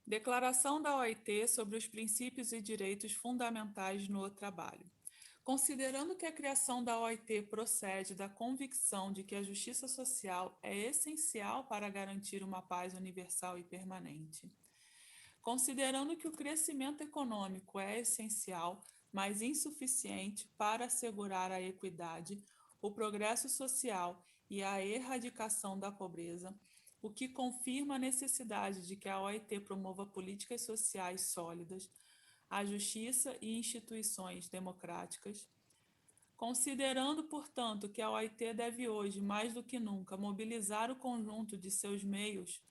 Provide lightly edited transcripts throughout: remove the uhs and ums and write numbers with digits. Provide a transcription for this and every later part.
Declaração da OIT sobre os princípios e direitos fundamentais no trabalho. Considerando que a criação da OIT procede da convicção de que a justiça social é essencial para garantir uma paz universal e permanente, considerando que o crescimento econômico é essencial, mas insuficiente para assegurar a equidade, o progresso social e a erradicação da pobreza, o que confirma a necessidade de que a OIT promova políticas sociais sólidas, a justiça e instituições democráticas. Considerando, portanto, que a OIT deve hoje, mais do que nunca, mobilizar o conjunto de seus meios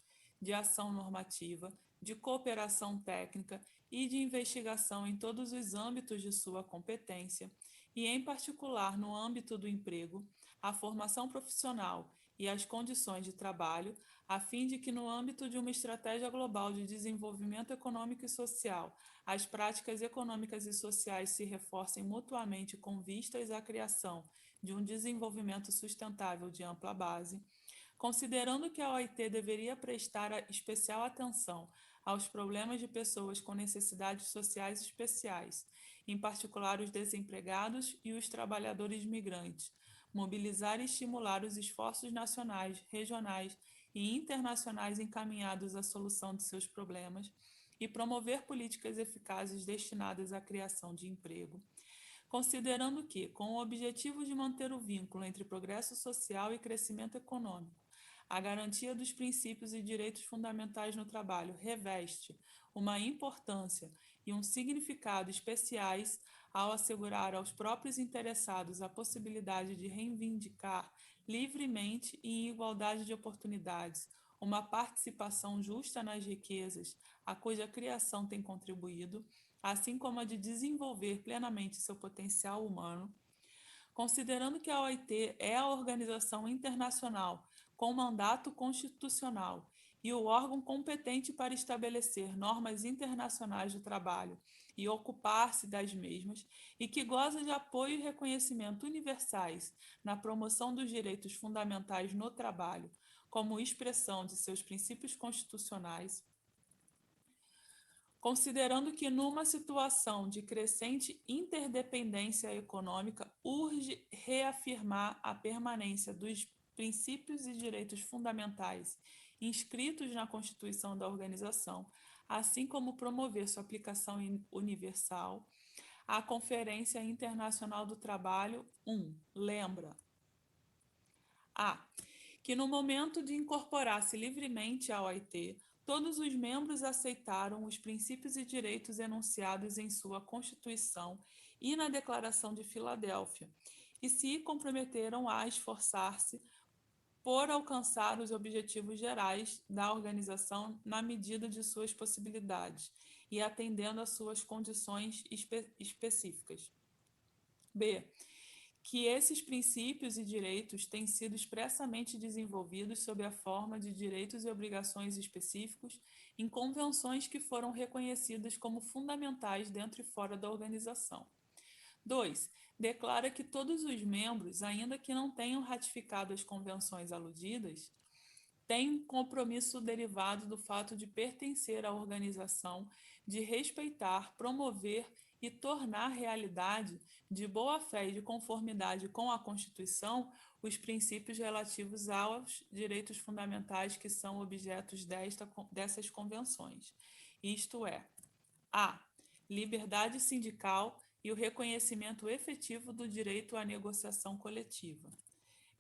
de ação normativa, de cooperação técnica e de investigação em todos os âmbitos de sua competência, e, em particular, no âmbito do emprego, a formação profissional e as condições de trabalho, a fim de que, no âmbito de uma estratégia global de desenvolvimento econômico e social, as práticas econômicas e sociais se reforcem mutuamente com vistas à criação de um desenvolvimento sustentável de ampla base, considerando que a OIT deveria prestar especial atenção aos problemas de pessoas com necessidades sociais especiais, em particular os desempregados e os trabalhadores migrantes, mobilizar e estimular os esforços nacionais, regionais e internacionais encaminhados à solução de seus problemas e promover políticas eficazes destinadas à criação de emprego, considerando que, com o objetivo de manter o vínculo entre progresso social e crescimento econômico, a garantia dos princípios e direitos fundamentais no trabalho reveste uma importância e um significado especiais ao assegurar aos próprios interessados a possibilidade de reivindicar livremente e em igualdade de oportunidades uma participação justa nas riquezas a cuja criação tem contribuído, assim como a de desenvolver plenamente seu potencial humano, considerando que a OIT é a organização internacional com mandato constitucional e o órgão competente para estabelecer normas internacionais do trabalho e ocupar-se das mesmas, e que goza de apoio e reconhecimento universais na promoção dos direitos fundamentais no trabalho, como expressão de seus princípios constitucionais, considerando que, numa situação de crescente interdependência econômica, urge reafirmar a permanência dos princípios e direitos fundamentais inscritos na Constituição da organização, assim como promover sua aplicação universal. A Conferência Internacional do Trabalho 1. Lembra a que, no momento de incorporar-se livremente à OIT, todos os membros aceitaram os princípios e direitos enunciados em sua Constituição e na Declaração de Filadélfia, e se comprometeram a esforçar-se por alcançar os objetivos gerais da organização na medida de suas possibilidades e atendendo às suas condições específicas. B, que esses princípios e direitos têm sido expressamente desenvolvidos sob a forma de direitos e obrigações específicos em convenções que foram reconhecidas como fundamentais dentro e fora da organização. 2. Declara que todos os membros, ainda que não tenham ratificado as convenções aludidas, têm um compromisso derivado do fato de pertencer à organização, de respeitar, promover e tornar realidade, de boa-fé e de conformidade com a Constituição, os princípios relativos aos direitos fundamentais que são objetos dessas convenções. Isto é, a. Liberdade sindical e o reconhecimento efetivo do direito à negociação coletiva.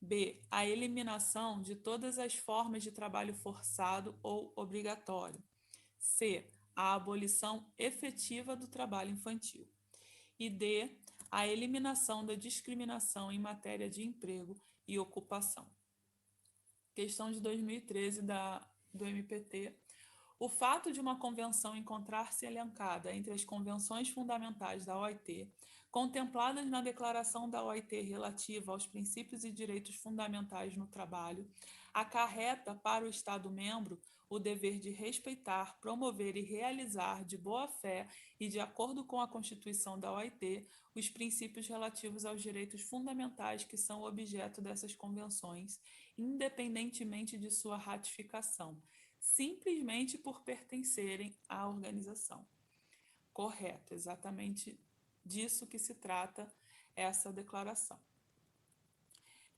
B. A eliminação de todas as formas de trabalho forçado ou obrigatório. C. A abolição efetiva do trabalho infantil. E D. A eliminação da discriminação em matéria de emprego e ocupação. Questão de 2013 do MPT. O fato de uma convenção encontrar-se elencada entre as convenções fundamentais da OIT, contempladas na Declaração da OIT relativa aos princípios e direitos fundamentais no trabalho, acarreta para o Estado-membro o dever de respeitar, promover e realizar de boa-fé e de acordo com a Constituição da OIT os princípios relativos aos direitos fundamentais que são objeto dessas convenções, independentemente de sua ratificação, simplesmente por pertencerem à organização. Correto, exatamente disso que se trata essa declaração.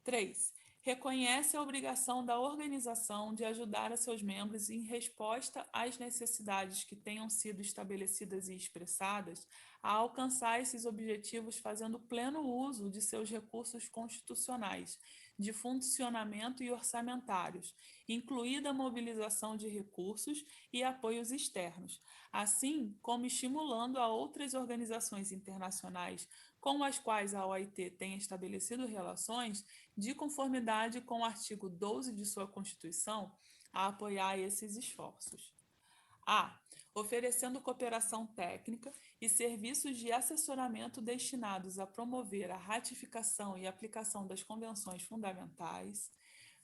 3. Reconhece a obrigação da organização de ajudar a seus membros em resposta às necessidades que tenham sido estabelecidas e expressadas a alcançar esses objetivos fazendo pleno uso de seus recursos constitucionais, de funcionamento e orçamentários, incluída a mobilização de recursos e apoios externos, assim como estimulando a outras organizações internacionais com as quais a OIT tem estabelecido relações, de conformidade com o artigo 12 de sua Constituição, a apoiar esses esforços. A. Oferecendo cooperação técnica e serviços de assessoramento destinados a promover a ratificação e aplicação das convenções fundamentais.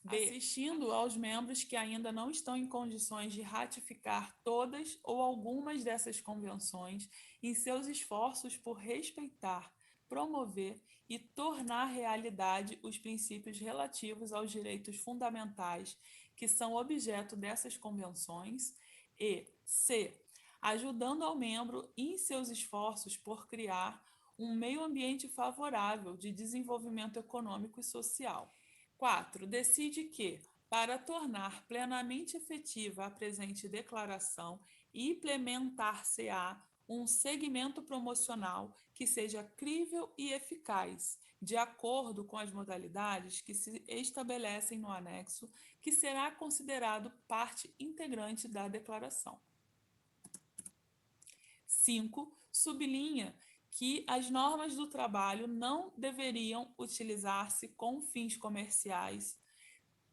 B. Assistindo aos membros que ainda não estão em condições de ratificar todas ou algumas dessas convenções em seus esforços por respeitar, promover e tornar realidade os princípios relativos aos direitos fundamentais que são objeto dessas convenções. E C. Ajudando ao membro em seus esforços por criar um meio ambiente favorável de desenvolvimento econômico e social. 4. Decide que, para tornar plenamente efetiva a presente declaração, implementar-se-á um segmento promocional que seja crível e eficaz, de acordo com as modalidades que se estabelecem no anexo, que será considerado parte integrante da declaração. 5. Sublinha que as normas do trabalho não deveriam utilizar-se com fins comerciais,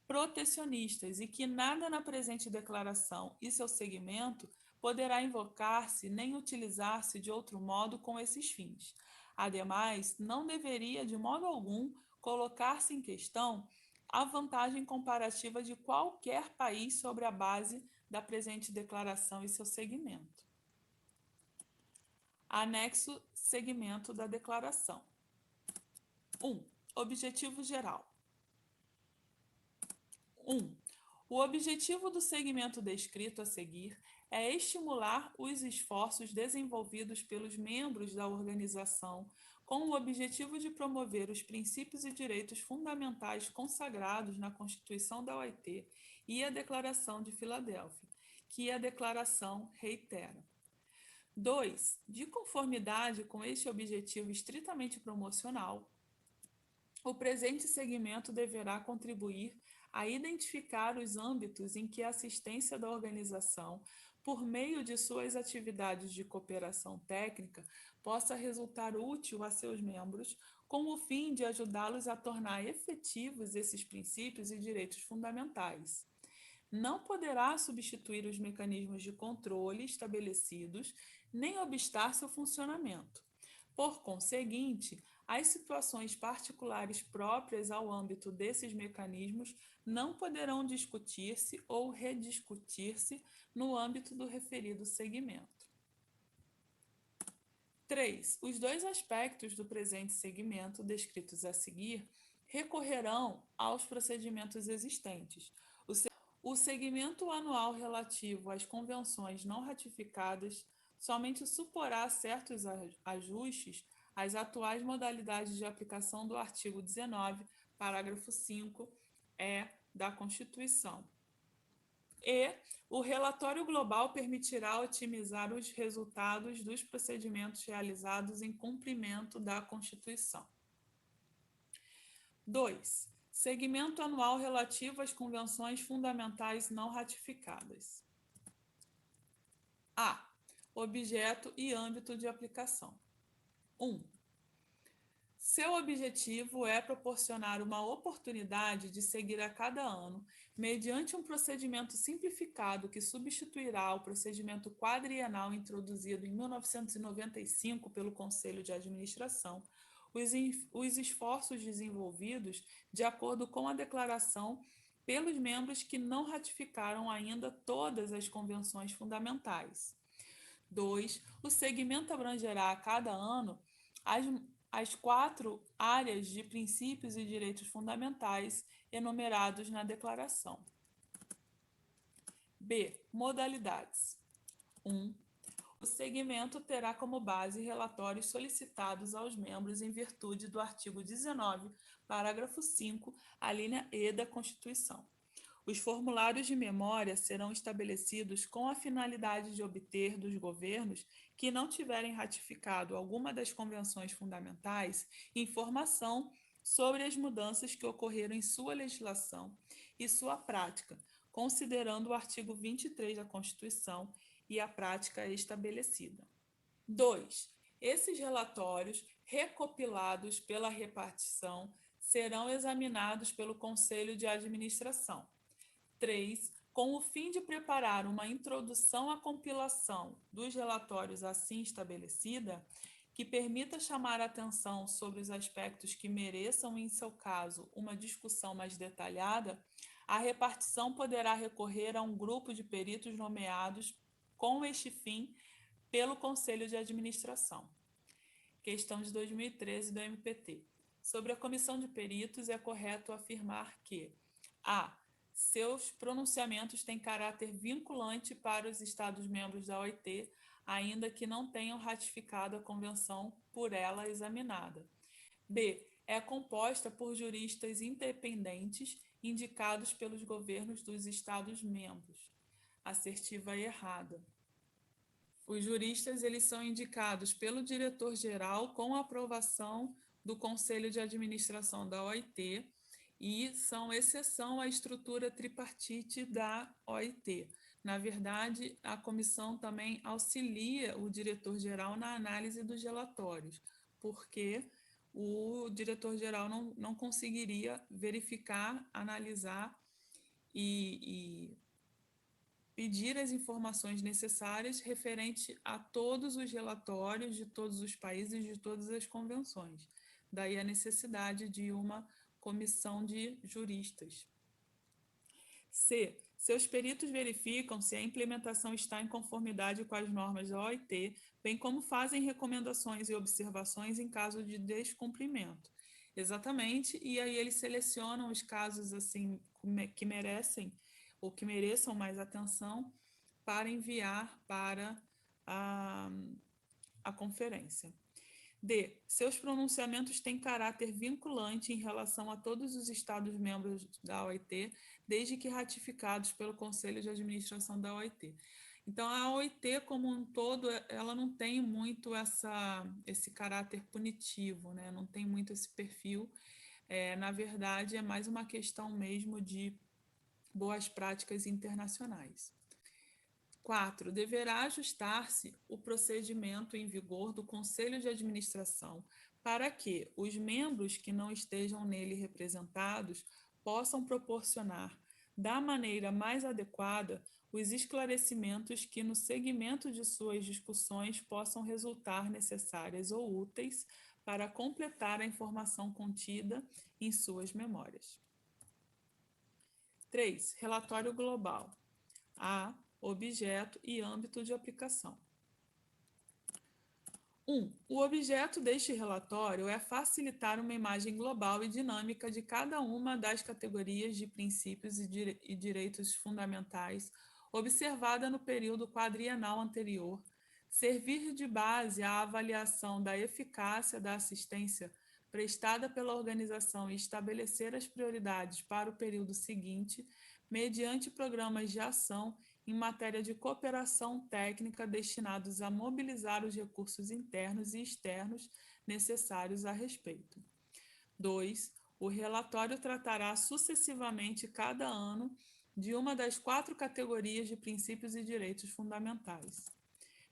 protecionistas e que nada na presente declaração e seu segmento poderá invocar-se nem utilizar-se de outro modo com esses fins. Ademais, não deveria de modo algum colocar-se em questão a vantagem comparativa de qualquer país sobre a base da presente declaração e seu segmento. Anexo segmento da declaração. 1. Objetivo geral. 1. O objetivo do segmento descrito a seguir é estimular os esforços desenvolvidos pelos membros da organização com o objetivo de promover os princípios e direitos fundamentais consagrados na Constituição da OIT e a Declaração de Filadélfia, que a declaração reitera. 2. De conformidade com este objetivo estritamente promocional, o presente segmento deverá contribuir a identificar os âmbitos em que a assistência da organização, por meio de suas atividades de cooperação técnica, possa resultar útil a seus membros, com o fim de ajudá-los a tornar efetivos esses princípios e direitos fundamentais. Não poderá substituir os mecanismos de controle estabelecidos, nem obstar seu funcionamento. Por conseguinte, as situações particulares próprias ao âmbito desses mecanismos não poderão discutir-se ou rediscutir-se no âmbito do referido segmento. 3. Os dois aspectos do presente segmento descritos a seguir recorrerão aos procedimentos existentes. O segmento anual relativo às convenções não ratificadas somente suporá certos ajustes às atuais modalidades de aplicação do artigo 19, parágrafo 5, da Constituição. E o relatório global permitirá otimizar os resultados dos procedimentos realizados em cumprimento da Constituição. 2. Segmento anual relativo às convenções fundamentais não ratificadas. A. Objeto e âmbito de aplicação. 1. Seu objetivo é proporcionar uma oportunidade de seguir a cada ano, mediante um procedimento simplificado que substituirá o procedimento quadrienal introduzido em 1995 pelo Conselho de Administração, os esforços desenvolvidos de acordo com a declaração pelos membros que não ratificaram ainda todas as convenções fundamentais. 2. O segmento abrangerá a cada ano as 4 áreas de princípios e direitos fundamentais enumerados na declaração. B. Modalidades. 1. O segmento terá como base relatórios solicitados aos membros em virtude do artigo 19, parágrafo 5, a linha E da Constituição. Os formulários de memória serão estabelecidos com a finalidade de obter dos governos que não tiverem ratificado alguma das convenções fundamentais informação sobre as mudanças que ocorreram em sua legislação e sua prática, considerando o artigo 23 da Constituição e a prática estabelecida. 2. Esses relatórios, recopilados pela repartição, serão examinados pelo Conselho de Administração. 3. Com o fim de preparar uma introdução à compilação dos relatórios assim estabelecida, que permita chamar a atenção sobre os aspectos que mereçam, em seu caso, uma discussão mais detalhada, a repartição poderá recorrer a um grupo de peritos nomeados com este fim pelo Conselho de Administração. Questão de 2013 do MPT. Sobre a comissão de peritos, é correto afirmar que a. Seus pronunciamentos têm caráter vinculante para os Estados-membros da OIT, ainda que não tenham ratificado a convenção por ela examinada. B. É composta por juristas independentes indicados pelos governos dos Estados-membros. Assertiva errada. Os juristas eles são indicados pelo diretor-geral com aprovação do Conselho de Administração da OIT e são exceção à estrutura tripartite da OIT. Na verdade, a comissão também auxilia o diretor-geral na análise dos relatórios, porque o diretor-geral não conseguiria verificar, analisar e pedir as informações necessárias referente a todos os relatórios de todos os países, de todas as convenções. Daí a necessidade de uma comissão de juristas. C. Seus peritos verificam se a implementação está em conformidade com as normas da OIT, bem como fazem recomendações e observações em caso de descumprimento. Exatamente, e aí eles selecionam os casos assim que merecem ou que mereçam mais atenção para enviar para a conferência. D. Seus pronunciamentos têm caráter vinculante em relação a todos os Estados-membros da OIT, desde que ratificados pelo Conselho de Administração da OIT. Então, a OIT como um todo, ela não tem muito esse caráter punitivo, né? Não tem muito esse perfil. Na verdade, é mais uma questão mesmo de boas práticas internacionais. 4. Deverá ajustar-se o procedimento em vigor do Conselho de Administração para que os membros que não estejam nele representados possam proporcionar, da maneira mais adequada, os esclarecimentos que, no segmento de suas discussões, possam resultar necessárias ou úteis para completar a informação contida em suas memórias. 3. Relatório global. A. Objeto e âmbito de aplicação. 1. O objeto deste relatório é facilitar uma imagem global e dinâmica de cada uma das categorias de princípios e direitos fundamentais observada no período quadrienal anterior, servir de base à avaliação da eficácia da assistência prestada pela organização e estabelecer as prioridades para o período seguinte, mediante programas de ação em matéria de cooperação técnica destinados a mobilizar os recursos internos e externos necessários a respeito. 2. O relatório tratará sucessivamente cada ano de uma das 4 categorias de princípios e direitos fundamentais.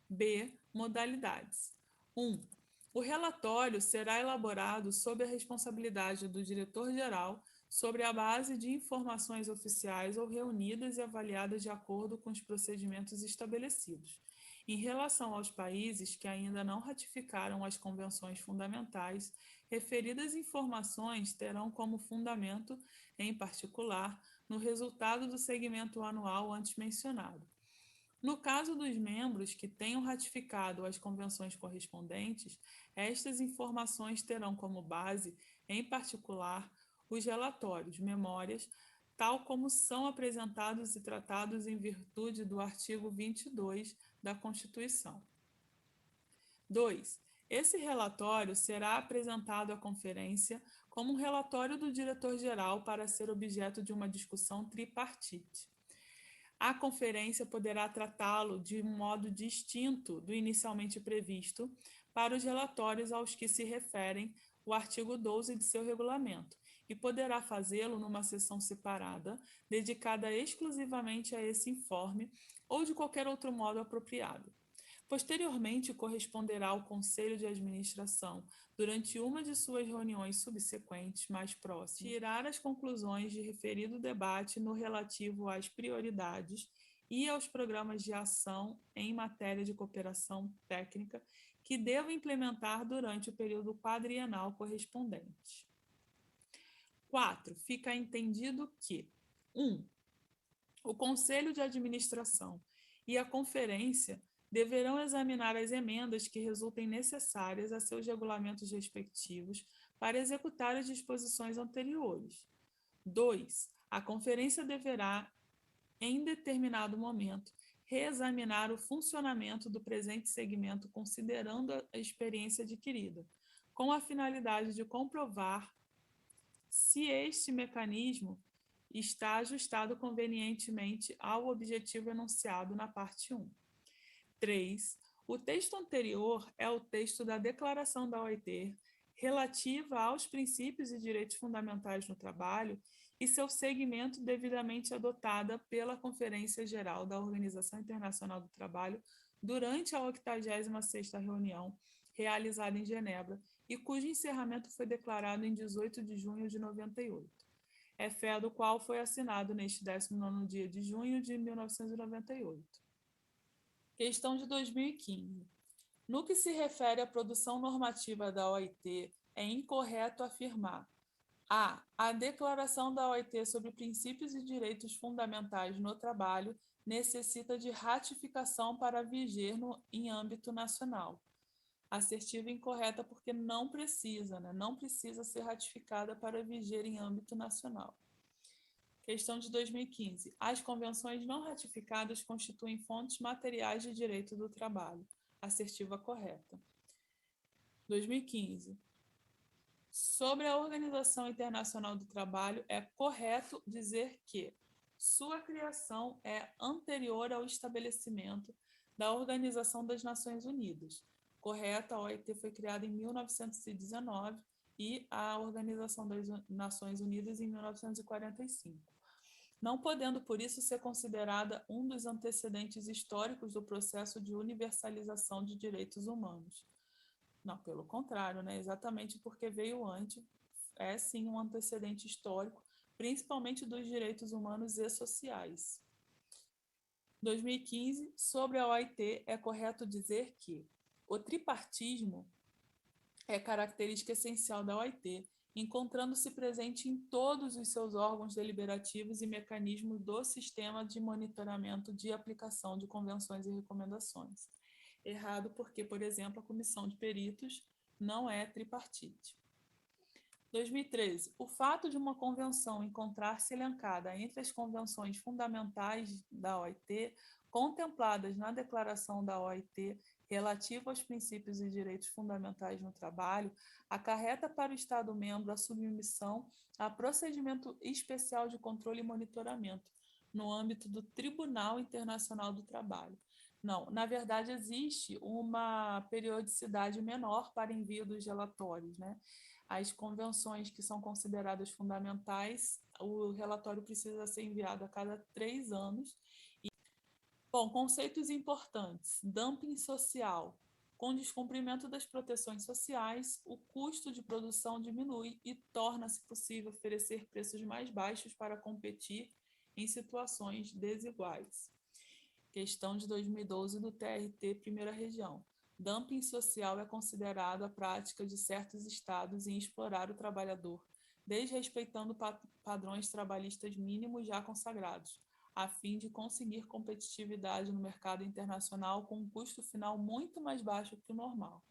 B. Modalidades. 1. O relatório será elaborado sob a responsabilidade do diretor-geral sobre a base de informações oficiais ou reunidas e avaliadas de acordo com os procedimentos estabelecidos. Em relação aos países que ainda não ratificaram as convenções fundamentais, referidas informações terão como fundamento, em particular, no resultado do segmento anual antes mencionado. No caso dos membros que tenham ratificado as convenções correspondentes, estas informações terão como base, em particular, os relatórios, memórias, tal como são apresentados e tratados em virtude do artigo 22 da Constituição. 2. Esse relatório será apresentado à conferência como um relatório do diretor-geral para ser objeto de uma discussão tripartite. A conferência poderá tratá-lo de um modo distinto do inicialmente previsto para os relatórios aos que se referem o artigo 12 de seu regulamento, e poderá fazê-lo numa sessão separada, dedicada exclusivamente a esse informe ou de qualquer outro modo apropriado. Posteriormente, corresponderá ao Conselho de Administração, durante uma de suas reuniões subsequentes mais próximas, tirar as conclusões de referido debate no relativo às prioridades e aos programas de ação em matéria de cooperação técnica que deva implementar durante o período quadrienal correspondente. 4. Fica entendido que 1. O Conselho de Administração e a Conferência deverão examinar as emendas que resultem necessárias a seus regulamentos respectivos para executar as disposições anteriores. 2. A Conferência deverá, em determinado momento, reexaminar o funcionamento do presente segmento considerando a experiência adquirida, com a finalidade de comprovar se este mecanismo está ajustado convenientemente ao objetivo enunciado na parte 1. 3. O texto anterior é o texto da Declaração da OIT relativa aos princípios e direitos fundamentais no trabalho e seu segmento devidamente adotada pela Conferência Geral da Organização Internacional do Trabalho durante a 86ª reunião realizada em Genebra e cujo encerramento foi declarado em 18 de junho de 98. É fé do qual foi assinado neste 19º dia de junho de 1998. Questão de 2015. No que se refere à produção normativa da OIT, é incorreto afirmar: a. A Declaração da OIT sobre Princípios e Direitos Fundamentais no Trabalho necessita de ratificação para viger em âmbito nacional. Assertiva incorreta porque não precisa ser ratificada para viger em âmbito nacional. Questão de 2015. As convenções não ratificadas constituem fontes materiais de direito do trabalho. Assertiva correta. 2015. Sobre a Organização Internacional do Trabalho, é correto dizer que sua criação é anterior ao estabelecimento da Organização das Nações Unidas. Correto, a OIT foi criada em 1919 e a Organização das Nações Unidas em 1945. Não podendo, por isso, ser considerada um dos antecedentes históricos do processo de universalização de direitos humanos. Não, pelo contrário, exatamente porque veio antes, é sim um antecedente histórico, principalmente dos direitos humanos e sociais. 2015, sobre a OIT, é correto dizer que o tripartismo é característica essencial da OIT, encontrando-se presente em todos os seus órgãos deliberativos e mecanismos do sistema de monitoramento de aplicação de convenções e recomendações. Errado porque, por exemplo, a comissão de peritos não é tripartite. 2013. O fato de uma convenção encontrar-se elencada entre as convenções fundamentais da OIT, contempladas na Declaração da OIT relativa aos princípios e direitos fundamentais no trabalho, acarreta para o Estado-membro a submissão a procedimento especial de controle e monitoramento, no âmbito do Tribunal Internacional do Trabalho. Não, na verdade, existe uma periodicidade menor para envio dos relatórios, As convenções que são consideradas fundamentais, o relatório precisa ser enviado a cada 3 anos. Bom, conceitos importantes: dumping social. Com o descumprimento das proteções sociais, o custo de produção diminui e torna-se possível oferecer preços mais baixos para competir em situações desiguais. Questão de 2012 do TRT, Primeira Região. Dumping social é considerado a prática de certos estados em explorar o trabalhador, desrespeitando padrões trabalhistas mínimos já consagrados, a fim de conseguir competitividade no mercado internacional com um custo final muito mais baixo que o normal.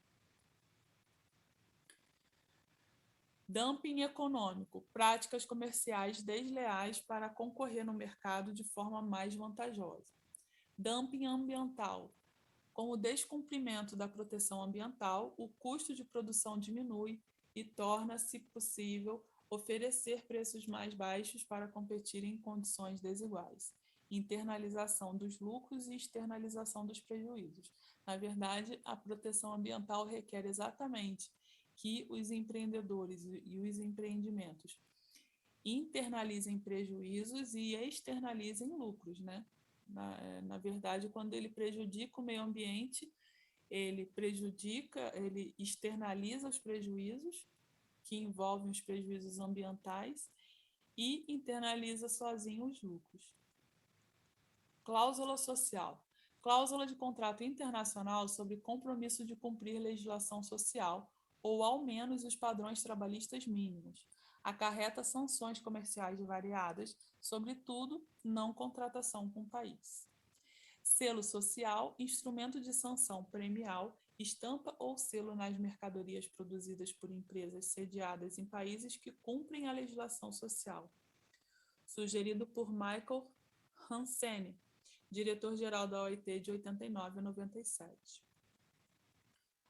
Dumping econômico, práticas comerciais desleais para concorrer no mercado de forma mais vantajosa. Dumping ambiental, com o descumprimento da proteção ambiental, o custo de produção diminui e torna-se possível oferecer preços mais baixos para competir em condições desiguais. Internalização dos lucros e externalização dos prejuízos. Na verdade, a proteção ambiental requer exatamente que os empreendedores e os empreendimentos internalizem prejuízos e externalizem lucros, né? Na verdade, quando ele prejudica o meio ambiente, ele externaliza os prejuízos, que envolvem os prejuízos ambientais, e internaliza sozinho os lucros. Cláusula social. Cláusula de contrato internacional sobre compromisso de cumprir legislação social, ou ao menos os padrões trabalhistas mínimos. Acarreta sanções comerciais variadas, sobretudo não contratação com o país. Selo social, instrumento de sanção premial, estampa ou selo nas mercadorias produzidas por empresas sediadas em países que cumprem a legislação social. Sugerido por Michael Hansen, diretor-geral da OIT de 89 a 97.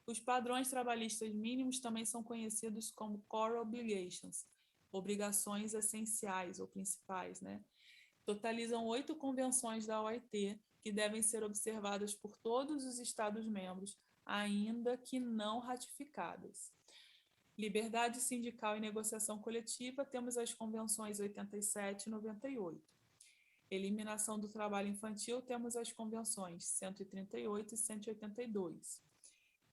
Os padrões trabalhistas mínimos também são conhecidos como core obligations, obrigações essenciais ou principais, né? Totalizam 8 convenções da OIT que devem ser observadas por todos os Estados-membros, ainda que não ratificadas. Liberdade sindical e negociação coletiva, temos as convenções 87 e 98. Eliminação do trabalho infantil, temos as convenções 138 e 182.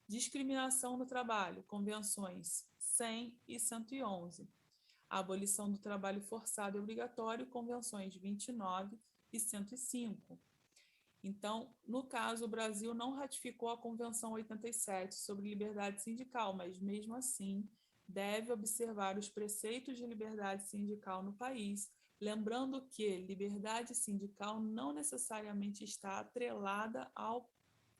Discriminação no trabalho, convenções 100 e 111. A abolição do trabalho forçado e obrigatório, convenções 29 e 105. Então, no caso, o Brasil não ratificou a Convenção 87 sobre liberdade sindical, mas, mesmo assim, deve observar os preceitos de liberdade sindical no país, lembrando que liberdade sindical não necessariamente está atrelada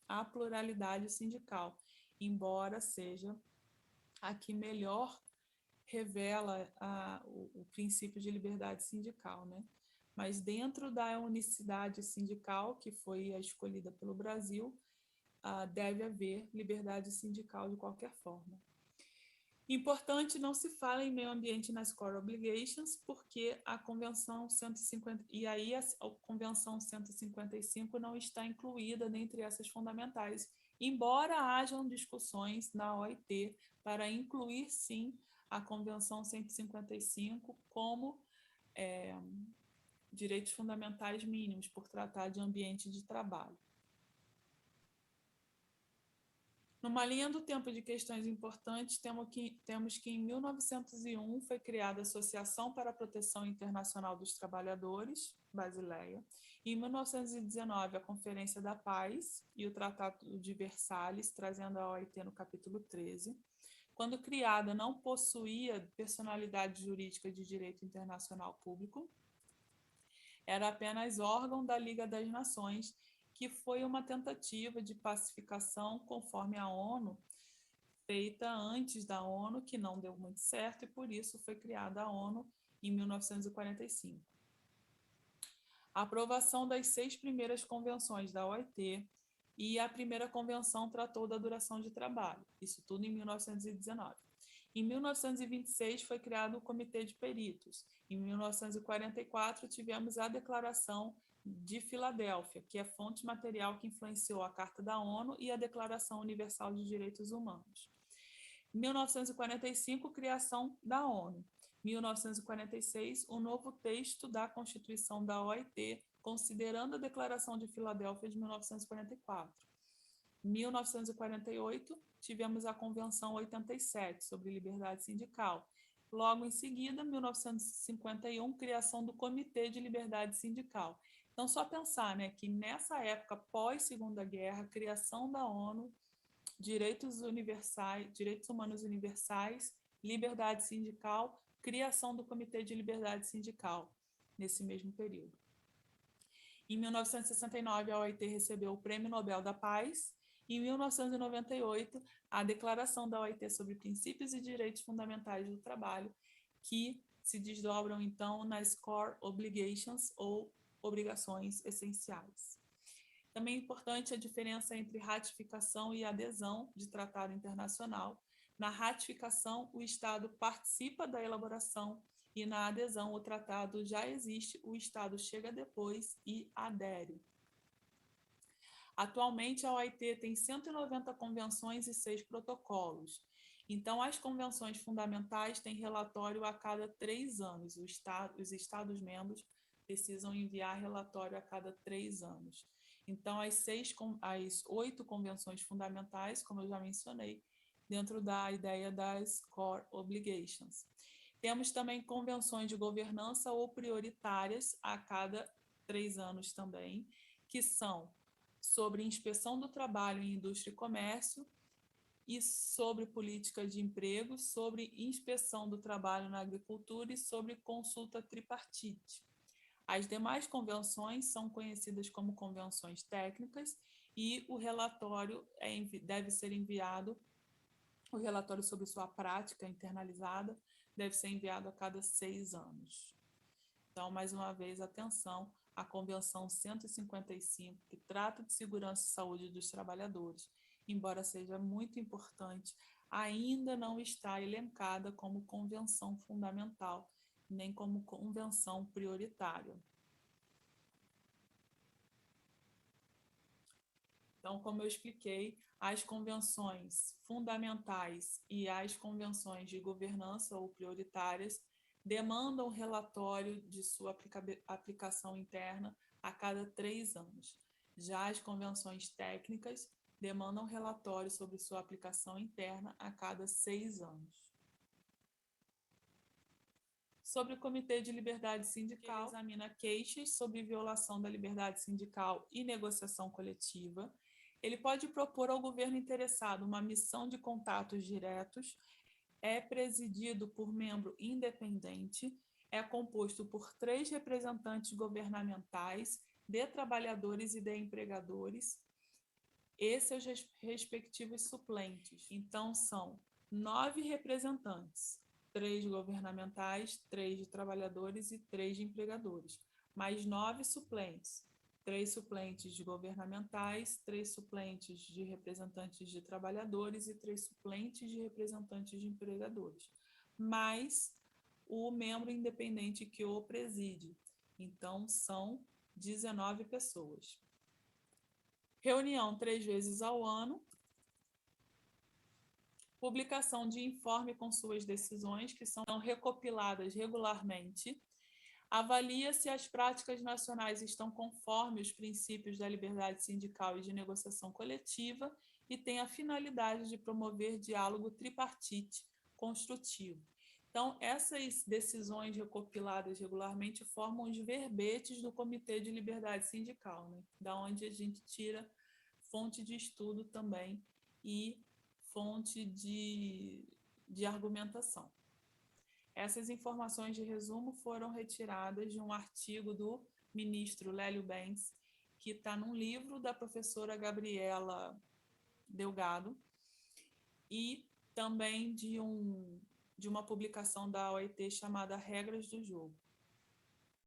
à pluralidade sindical, embora seja a que melhor revela o princípio de liberdade sindical, né? Mas dentro da unicidade sindical, que foi a escolhida pelo Brasil, deve haver liberdade sindical de qualquer forma. Importante, não se fala em meio ambiente nas core obligations, porque a Convenção 150, e aí a Convenção 155 não está incluída dentre essas fundamentais, embora hajam discussões na OIT para incluir, sim, a Convenção 155 como direitos fundamentais mínimos, por tratar de ambiente de trabalho. Numa linha do tempo de questões importantes, temos que em 1901 foi criada a Associação para a Proteção Internacional dos Trabalhadores, Basileia, e em 1919 a Conferência da Paz e o Tratado de Versalhes, trazendo a OIT no capítulo 13. Quando criada, não possuía personalidade jurídica de direito internacional público, era apenas órgão da Liga das Nações, que foi uma tentativa de pacificação conforme a ONU, feita antes da ONU, que não deu muito certo, e por isso foi criada a ONU em 1945. A aprovação das 6 primeiras convenções da OIT, e a primeira convenção tratou da duração de trabalho, isso tudo em 1919. Em 1926 foi criado o Comitê de Peritos. Em 1944 tivemos a Declaração de Filadélfia, que é fonte material que influenciou a Carta da ONU e a Declaração Universal de Direitos Humanos. Em 1945, criação da ONU. 1946, o novo texto da Constituição da OIT, considerando a Declaração de Filadélfia de 1944. Em 1948, tivemos a Convenção 87 sobre liberdade sindical. Logo em seguida, 1951, criação do Comitê de Liberdade Sindical. Então, só pensar, né, que nessa época pós-Segunda Guerra, criação da ONU, direitos humanos universais, liberdade sindical, criação do Comitê de Liberdade Sindical, nesse mesmo período. Em 1969, a OIT recebeu o Prêmio Nobel da Paz Em 1998, a Declaração da OIT sobre Princípios e Direitos Fundamentais do Trabalho, que se desdobram, então, nas Core Obligations, ou obrigações essenciais. Também é importante a diferença entre ratificação e adesão de tratado internacional. Na ratificação, o Estado participa da elaboração e na adesão, o tratado já existe, o Estado chega depois e adere. Atualmente, a OIT tem 190 convenções e 6 protocolos. Então, as convenções fundamentais têm relatório a cada 3 anos. Os Estados-membros precisam enviar relatório a cada 3 anos. Então, as 8 convenções fundamentais, como eu já mencionei, dentro da ideia das Core Obligations. Temos também convenções de governança ou prioritárias a cada 3 anos também, que são sobre inspeção do trabalho em indústria e comércio e sobre política de emprego, sobre inspeção do trabalho na agricultura e sobre consulta tripartite. As demais convenções são conhecidas como convenções técnicas e o relatório deve ser enviado, o relatório sobre sua prática internalizada deve ser enviado a cada 6 anos. Então, mais uma vez, atenção à Convenção 155, que trata de segurança e saúde dos trabalhadores, embora seja muito importante, ainda não está elencada como convenção fundamental, nem como convenção prioritária. Então, como eu expliquei, as convenções fundamentais e as convenções de governança ou prioritárias demandam relatório de sua aplicação interna a cada 3 anos. Já as convenções técnicas demandam relatório sobre sua aplicação interna a cada 6 anos. Sobre o Comitê de Liberdade Sindical, ele examina queixas sobre violação da liberdade sindical e negociação coletiva. Ele pode propor ao governo interessado uma missão de contatos diretos, é presidido por membro independente, é composto por 3 representantes governamentais, de trabalhadores e de empregadores, e seus respectivos suplentes. Então, são 9 representantes, 3 governamentais, 3 de trabalhadores e 3 de empregadores, mais 9 suplentes, 3 suplentes de governamentais, 3 suplentes de representantes de trabalhadores e 3 suplentes de representantes de empregadores, mais o membro independente que o preside. Então, são 19 pessoas. Reunião 3 vezes ao ano. Publicação de informe com suas decisões, que são recopiladas regularmente. Avalia se as práticas nacionais estão conforme os princípios da liberdade sindical e de negociação coletiva e tem a finalidade de promover diálogo tripartite construtivo. Então, essas decisões recopiladas regularmente formam os verbetes do Comitê de Liberdade Sindical, né? Da onde a gente tira fonte de estudo também e fonte de argumentação. Essas informações de resumo foram retiradas de um artigo do ministro Lélio Bentes, que está num livro da professora Gabriela Delgado, e também de uma publicação da OIT chamada Regras do Jogo.